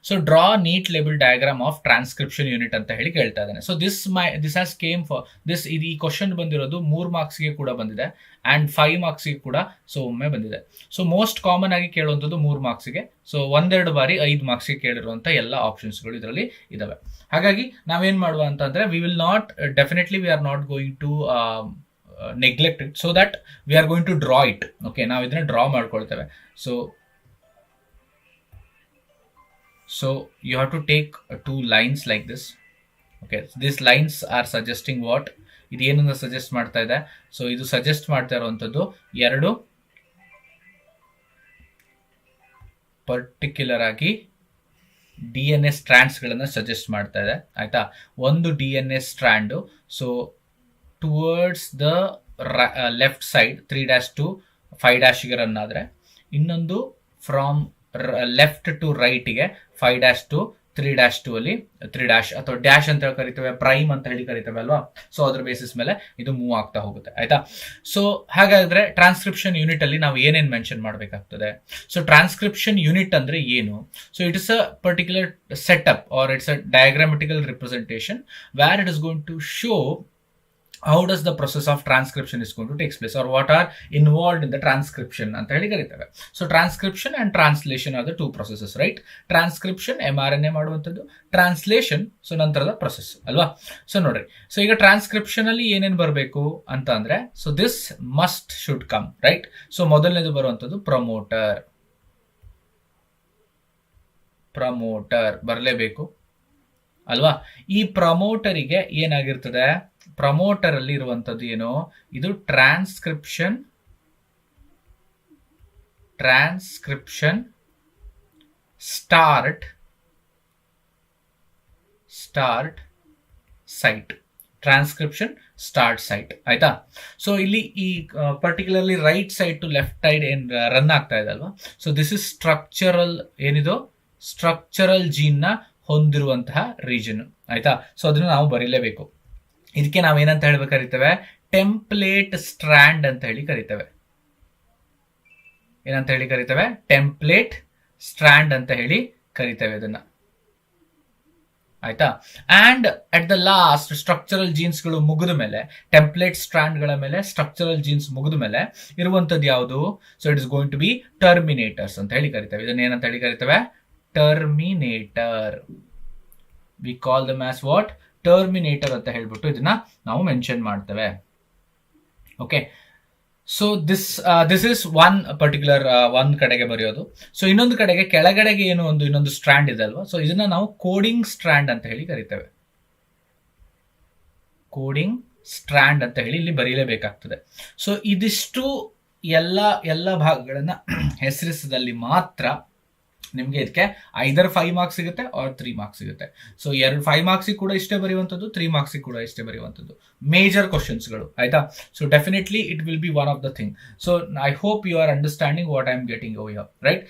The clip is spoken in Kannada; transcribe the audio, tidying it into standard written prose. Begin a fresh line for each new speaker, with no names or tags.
So draw neat label diagram of transcription unit ಅಂತ ಹೇಳಿ ಕೇಳ್ತಾ ಇದ್ದಾನೆ. So this has came for this. ಇದು ಈ ಕ್ವಶನ್ ಬಂದಿರೋದು 3 ಮಾರ್ಕ್ಸ್ಗೆ ಕೂಡ ಬಂದಿದೆ ಆ್ಯಂಡ್ 5 ಮಾರ್ಕ್ಸ್ಗೆ ಕೂಡ ಸೊ ಒಮ್ಮೆ ಬಂದಿದೆ. ಸೊ ಮೋಸ್ಟ್ ಕಾಮನ್ ಆಗಿ ಕೇಳುವಂಥದ್ದು 3 ಮಾರ್ಕ್ಸ್ಗೆ. ಸೊ ಒಂದೆರಡು ಬಾರಿ 5 ಮಾರ್ಕ್ಸ್ಗೆ ಕೇಳಿರುವಂಥ ಎಲ್ಲ ಆಪ್ಷನ್ಸ್ಗಳು ಇದರಲ್ಲಿ ಇದಾವೆ. ಹಾಗಾಗಿ ನಾವೇನು ಮಾಡುವ ಅಂತಂದರೆ we will not definitely we are not going to neglect it, so that we are going to draw it. Okay, ನಾವು ಇದನ್ನ ಡ್ರಾ ಮಾಡ್ಕೊಳ್ತೇವೆ. So you have to take 2 lines like this. Okay, these lines are suggesting what? ಇದು ಏನನ್ನ ಸಜೆಸ್ಟ್ ಮಾಡ್ತಾ ಇದೆ? ಸೊ ಇದು ಸಜೆಸ್ಟ್ ಮಾಡ್ತಾ ಇರುವಂಥದ್ದು 2 ಪರ್ಟಿಕ್ಯುಲರ್ ಆಗಿ DNA ಸ್ಟ್ರಾಂಡ್ಸ್ಗಳನ್ನು ಸಜೆಸ್ಟ್ ಮಾಡ್ತಾ ಇದೆ. ಆಯ್ತಾ, ಒಂದು DNA strand so towards the left side 3' to 5' run ಆದರೆ, ಇನ್ನೊಂದು ಫ್ರಾಮ್ ಲೆಫ್ಟ್ ಟು ರೈಟ್ಗೆ 5' to 3' ಅಲ್ಲಿ 3' ಅಥವಾ ಡ್ಯಾಶ್ ಅಂತ ಹೇಳಿ ಕರಿತೇವೆ, ಪ್ರೈಮ್ ಅಂತ ಹೇಳಿ ಕರಿತೇವೆ ಅಲ್ವಾ. ಸೊ ಅದ್ರ ಬೇಸಿಸ್ ಮೇಲೆ ಇದು ಮೂವ್ ಆಗ್ತಾ ಹೋಗುತ್ತೆ. ಆಯ್ತಾ, ಸೊ ಹಾಗಾದ್ರೆ ಟ್ರಾನ್ಸ್ಕ್ರಿಪ್ಷನ್ ಯೂನಿಟ್ ಅಲ್ಲಿ ನಾವು ಏನೇನು ಮೆನ್ಷನ್ ಮಾಡಬೇಕಾಗ್ತದೆ? ಸೊ ಟ್ರಾನ್ಸ್ಕ್ರಿಪ್ಷನ್ ಯೂನಿಟ್ ಅಂದ್ರೆ ಏನು? So it is a particular setup or it's a diagrammatical representation where it is going to show how does the process of transcription is going to take place or what are involved in the transcription ಅಂತ ಹೇಳಿ ಕರೀತೇವೆ. So transcription and translation are the 2 processes, right? Transcription mRNA ಮಾಡುವಂಥದ್ದು, ಟ್ರಾನ್ಸ್ಲೇಷನ್ ಸೊ ನಂತರದ ಪ್ರೊಸೆಸ್ ಅಲ್ವಾ. ಸೊ ನೋಡ್ರಿ, ಸೊ ಈಗ ಟ್ರಾನ್ಸ್ಕ್ರಿಪ್ಷನ್ ಅಲ್ಲಿ ಏನೇನು ಬರಬೇಕು ಅಂತ ಅಂದ್ರೆ, so this must should come, right? So ಮೊದಲನೇದು ಬರುವಂಥದ್ದು ಪ್ರಮೋಟರ್ ಬರಲೇಬೇಕು ಅಲ್ವಾ. ಈ ಪ್ರಮೋಟರಿಗೆ ಏನಾಗಿರ್ತದೆ? ಪ್ರಮೋಟರ್ ಅಲ್ಲಿ ಇರುವಂತದ್ದು ಏನು? ಇದು transcription start site. Transcription start site, ಆಯ್ತಾ. ಸೊ ಇಲ್ಲಿ ಈ particularly right side to left side ಏನ್ ರನ್ ಆಗ್ತಾ ಇದೆ ಅಲ್ವಾ. ಸೊ ದಿಸ್ ಇಸ್ ಸ್ಟ್ರಕ್ಚರಲ್, ಏನಿದು ಸ್ಟ್ರಕ್ಚರಲ್ ಜೀನ್ ನ ಹೊಂದಿರುವಂತಹ ರೀಜನ್, ಆಯ್ತಾ. ಸೊ ಅದನ್ನ ನಾವು ಬರೀಲೇಬೇಕು. ಇದಕ್ಕೆ ನಾವೇನಂತ ಹೇಳ್ಬೇಕು ಕರಿತೇವೆ? ಟೆಂಪ್ಲೇಟ್ ಸ್ಟ್ರಾಂಡ್ ಅಂತ ಹೇಳಿ ಕರಿತೇವೆ. ಏನಂತ ಹೇಳಿ ಕರಿತೇವೆ? ಟೆಂಪ್ಲೇಟ್ ಸ್ಟ್ರಾಂಡ್ ಅಂತ ಹೇಳಿ ಕರಿತೇವೆ ಇದನ್ನ, ಆಯ್ತಾ. And at the last structural jeans ಗಳು ಮುಗಿದ ಮೇಲೆ, ಟೆಂಪ್ಲೇಟ್ ಸ್ಟ್ರಾಂಡ್ ಗಳ ಮೇಲೆ ಸ್ಟ್ರಕ್ಚರಲ್ ಜೀನ್ಸ್ ಮುಗಿದ ಮೇಲೆ ಇರುವಂತದ್ದು ಯಾವುದು? So it is going to be terminators ಅಂತ ಹೇಳಿ ಕರಿತೇವೆ. ಇದನ್ನ ಏನಂತ ಹೇಳಿ ಕರಿತೇವೆ? Terminator. We call them as what? Terminator ಅಂತ ಹೇಳ್ಬಿಟ್ಟು ಇದನ್ನ ನಾವು ಮೆನ್ಷನ್ ಮಾಡ್ತೇವೆ. Okay, so this is one particular ಒಂದ್ ಕಡೆಗೆ ಬರೆಯೋದು. ಸೊ ಇನ್ನೊಂದು ಕಡೆಗೆ ಕೆಳಗಡೆಗೆ ಏನು ಇನ್ನೊಂದು ಸ್ಟ್ರಾಂಡ್ ಇದೆ ಅಲ್ವಾ. ಸೊ ಇದನ್ನ ನಾವು ಕೋಡಿಂಗ್ ಸ್ಟ್ರಾಂಡ್ ಅಂತ ಹೇಳಿ ಕರಿತೇವೆ. ಕೋಡಿಂಗ್ ಸ್ಟ್ರಾಂಡ್ ಅಂತ ಹೇಳಿ ಇಲ್ಲಿ ಬರೀಲೇಬೇಕಾಗ್ತದೆ. ಸೊ ಇದಿಷ್ಟು ಎಲ್ಲ ಭಾಗಗಳನ್ನ ಹೆಸರಿಸದಲ್ಲಿ ಮಾತ್ರ ನಿಮಗೆ ಇದಕ್ಕೆ ಐದರ್ 5 ಮಾರ್ಕ್ಸ್ ಸಿಗುತ್ತೆ ಆರ್ 3 ಮಾರ್ಕ್ಸ್ ಸಿಗುತ್ತೆ. ಸೊ 5 ಮಾರ್ಕ್ಸಿಗೆ ಕೂಡ ಇಷ್ಟೇ ಬರೆಯುವಂಥದ್ದು, 3 ಮಾರ್ಕ್ಸಿಗೆ ಕೂಡ ಇಷ್ಟೇ ಬರೆಯುವಂಥದ್ದು ಮೇಜರ್ ಕ್ವಶನ್ಸ್ಗಳು, ಆಯ್ತಾ. So definitely it will be one of the thing. So I hope you are understanding what I am getting over here, right?